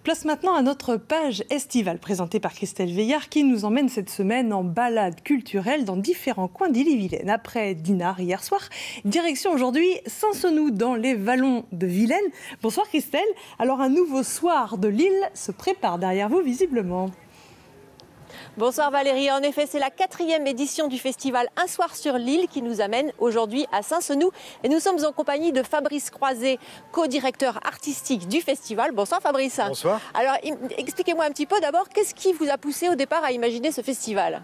Place maintenant à notre page estivale présentée par Christelle Veillard qui nous emmène cette semaine en balade culturelle dans différents coins d'Ille-et-Vilaine. Après Dinard hier soir, direction aujourd'hui Saint-Senou dans les vallons de Vilaine. Bonsoir Christelle. Alors un nouveau soir de l'île se prépare derrière vous visiblement. Bonsoir Valérie, en effet c'est la 4e édition du festival Un soir sur l'île qui nous amène aujourd'hui à Saint-Senou et nous sommes en compagnie de Fabrice Croiset, co-directeur artistique du festival. Bonsoir Fabrice. Bonsoir. Alors expliquez-moi un petit peu d'abord, qu'est-ce qui vous a poussé au départ à imaginer ce festival?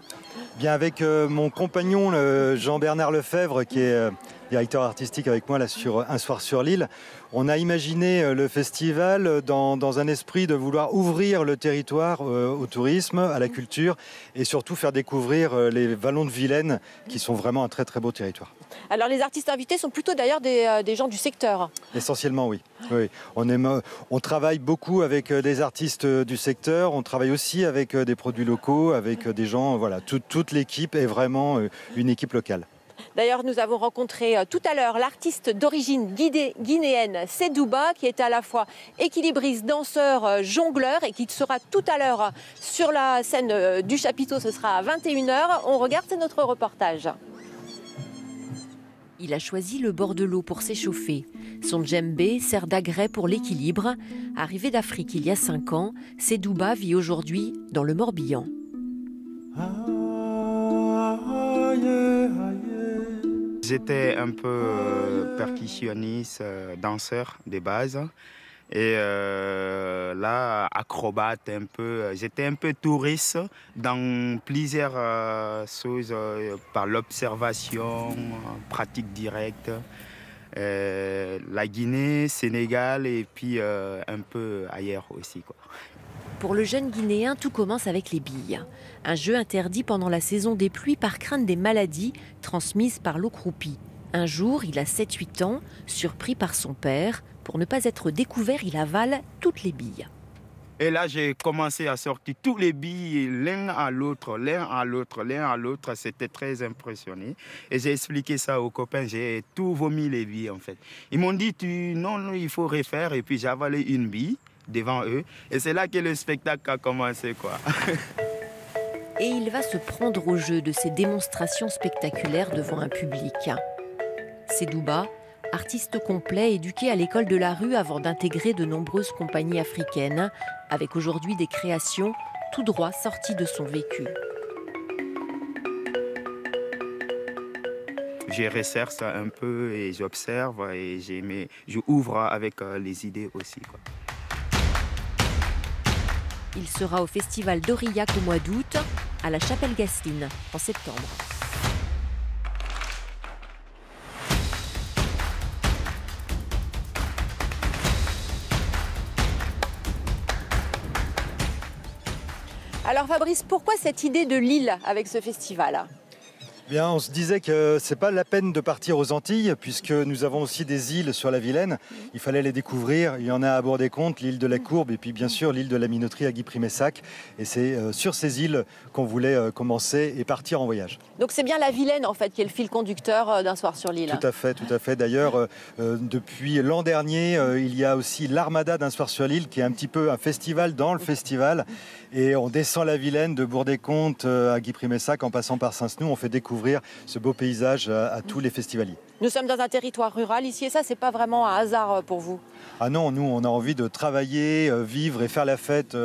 Bien avec mon compagnon Jean-Bernard Lefebvre qui est directeur artistique avec moi là sur Un soir sur l'île. On a imaginé le festival dans un esprit de vouloir ouvrir le territoire au tourisme, à la culture et surtout faire découvrir les vallons de Vilaine qui sont vraiment un très très beau territoire. Alors les artistes invités sont plutôt d'ailleurs des gens du secteur. Essentiellement oui. Oui. On travaille beaucoup avec des artistes du secteur, on travaille aussi avec des produits locaux, avec des gens, voilà, toute l'équipe est vraiment une équipe locale. D'ailleurs, nous avons rencontré tout à l'heure l'artiste d'origine guinéenne Sedouba, qui est à la fois équilibriste, danseur, jongleur et qui sera tout à l'heure sur la scène du chapiteau. Ce sera à 21 h. On regarde, c'est notre reportage. Il a choisi le bord de l'eau pour s'échauffer. Son djembé sert d'agrès pour l'équilibre. Arrivé d'Afrique il y a 5 ans, Sedouba vit aujourd'hui dans le Morbihan. J'étais un peu percussionniste, danseur de base. Et là, acrobate un peu. J'étais un peu touriste dans plusieurs choses, par l'observation, pratique directe. La Guinée, Sénégal et puis un peu ailleurs aussi, quoi. Pour le jeune Guinéen, tout commence avec les billes. Un jeu interdit pendant la saison des pluies par crainte des maladies transmises par l'eau croupie. Un jour, il a 7-8 ans, surpris par son père. Pour ne pas être découvert, il avale toutes les billes. Et là, j'ai commencé à sortir tous les billes, l'un à l'autre, l'un à l'autre, l'un à l'autre. C'était très impressionné. Et j'ai expliqué ça aux copains, j'ai tout vomi les billes en fait. Ils m'ont dit, non, il faut refaire. Et puis j'ai avalé une bille devant eux. Et c'est là que le spectacle a commencé, quoi. Et il va se prendre au jeu de ces démonstrations spectaculaires devant un public. Sedouba, artiste complet, éduqué à l'école de la rue avant d'intégrer de nombreuses compagnies africaines, avec aujourd'hui des créations tout droit sorties de son vécu. Je recherche un peu et j'observe et je ouvre avec les idées aussi, quoi. Il sera au festival d'Aurillac au mois d'août, à la Chapelle-Gasteline en septembre. Alors Fabrice, pourquoi cette idée de l'île avec ce festival ? Bien, on se disait que c'est pas la peine de partir aux Antilles puisque nous avons aussi des îles sur la Vilaine. Il fallait les découvrir. Il y en a à Bourg-des-Comptes, l'île de la Courbe et puis bien sûr l'île de la Minoterie à Guy-Primessac. Et c'est sur ces îles qu'on voulait commencer et partir en voyage. Donc c'est bien la Vilaine en fait qui est le fil conducteur d'Un soir sur l'île. Tout à fait, tout à fait. D'ailleurs, depuis l'an dernier, il y a aussi l'Armada d'Un soir sur l'île qui est un petit peu un festival dans le festival. Et on descend la Vilaine de Bourg-des-Comptes à Guy-Primessac en passant par Saint-Senou. On fait découvrir ce beau paysage à tous les festivaliers. Nous sommes dans un territoire rural ici et ça, c'est pas vraiment un hasard pour vous? Ah non, nous, on a envie de travailler, vivre et faire la fête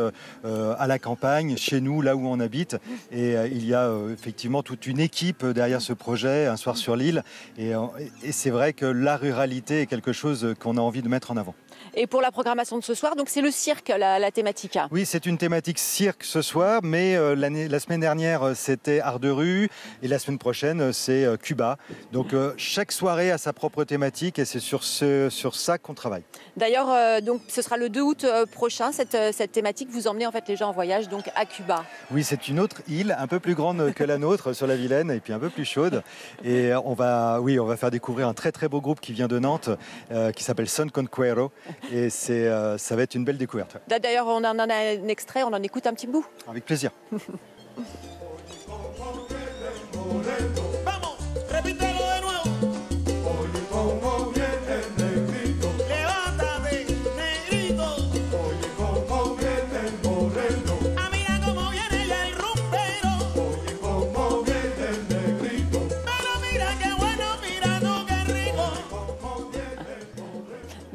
à la campagne, chez nous, là où on habite. Et il y a effectivement toute une équipe derrière ce projet, Un soir sur l'île. Et c'est vrai que la ruralité est quelque chose qu'on a envie de mettre en avant. Et pour la programmation de ce soir, donc c'est le cirque, la thématique. Oui, c'est une thématique cirque ce soir, mais la semaine dernière, c'était art de rue et la semaine prochaine, c'est Cuba. Donc chaque soirée a sa propre thématique et c'est sur ça qu'on travaille. D'ailleurs, donc ce sera le 2 août prochain, cette thématique. Vous emmenez en fait les gens en voyage donc à Cuba. Oui, c'est une autre île, un peu plus grande que la nôtre sur la Vilaine et puis un peu plus chaude. Et on va faire découvrir un très très beau groupe qui vient de Nantes, qui s'appelle Son Conquero. Et ça va être une belle découverte. D'ailleurs, on en a un extrait, on en écoute un petit bout. Avec plaisir.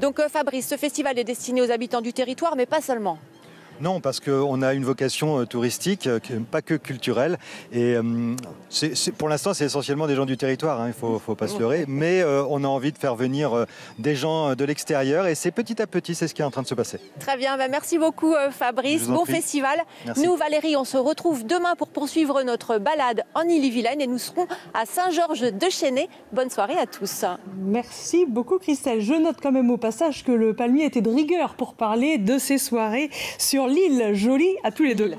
Donc Fabrice, ce festival est destiné aux habitants du territoire, mais pas seulement. Non, parce qu'on a une vocation touristique, pas que culturelle. Et pour l'instant, c'est essentiellement des gens du territoire, hein, il ne faut pas se leurrer. Mais on a envie de faire venir des gens de l'extérieur. Et c'est petit à petit, c'est ce qui est en train de se passer. Très bien, merci beaucoup Fabrice. Bon festival. Merci. Nous, Valérie, on se retrouve demain pour poursuivre notre balade en Ille-et-Vilaine. Et nous serons à Saint-Georges-de-Chênay. Bonne soirée à tous. Merci beaucoup Christelle. Je note quand même au passage que le palmier était de rigueur pour parler de ces soirées sur l'île. Jolie à tous les deux.